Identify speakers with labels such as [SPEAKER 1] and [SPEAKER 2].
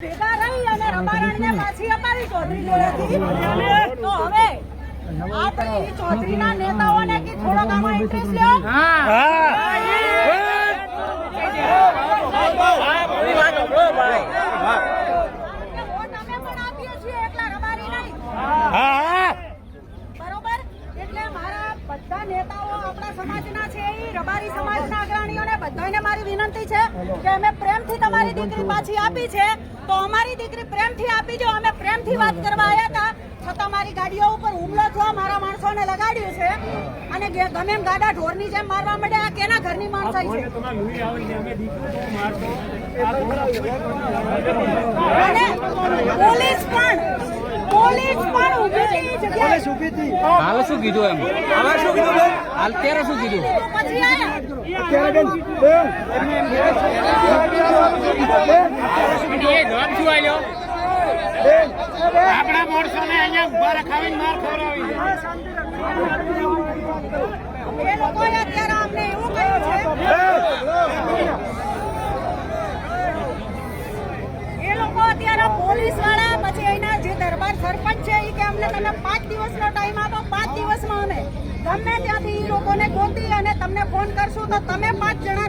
[SPEAKER 1] ભેગા રહી અને રબારણને પાછી અપાવી ચૌધરી જોડેથી તો હવે આપણે ચૌધરીના નેતાઓને કે થોડોક આમાં ઇન્ટરેસ્ટ લ્યો વોટ અમે પણ આપીએ છીએ એકલા રબારી નહીં બરોબર એટલે મારા બધા નેતાઓ આપણા સમાજના છે એ રબારી સમાજના અગ્રણીઓને બધાને મારી વિનંતી છે કે અમે પ્રેમથી તમારી દીકરી પાછી આપી છે તો અમારી દીકરી પ્રેમથી આપી જો અમે પ્રેમથી વાત કરવા આવ્યા હતા છતાં મારી ગાડીઓ ઉપર હુમલો થયો મારા માણસોને લગાડ્યું છે અને ગમે એમ ગાડા ઢોરની જેમ મારવા માંડે આ કેના ઘરની માણસાઈ છે અને પોલીસ પણ ઊભી જગ્યાએ
[SPEAKER 2] હાલ શું કીધું એમ હવે શું કીધું બેન હાલ ત્યારે શું કીધું
[SPEAKER 1] પછી આયા
[SPEAKER 2] અત્યારે બેન આપણા માણસોને અહીંયા ઉભા રખાવીને માર ખવડાવી
[SPEAKER 1] એ લોકોએ અત્યારે અમને એવું કહ્યું છે એ લોકો અત્યારે પોલીસ વાળા પછી એના જે દરબાર સરપંચ છે એ કે અમને તમે 5 દિવસનો ટાઈમ આપો 5 દિવસમાં અમે ગમે ત્યાંથી એ લોકોને ગોતી અને તમને ફોન કરશું તો તમે 5 જણા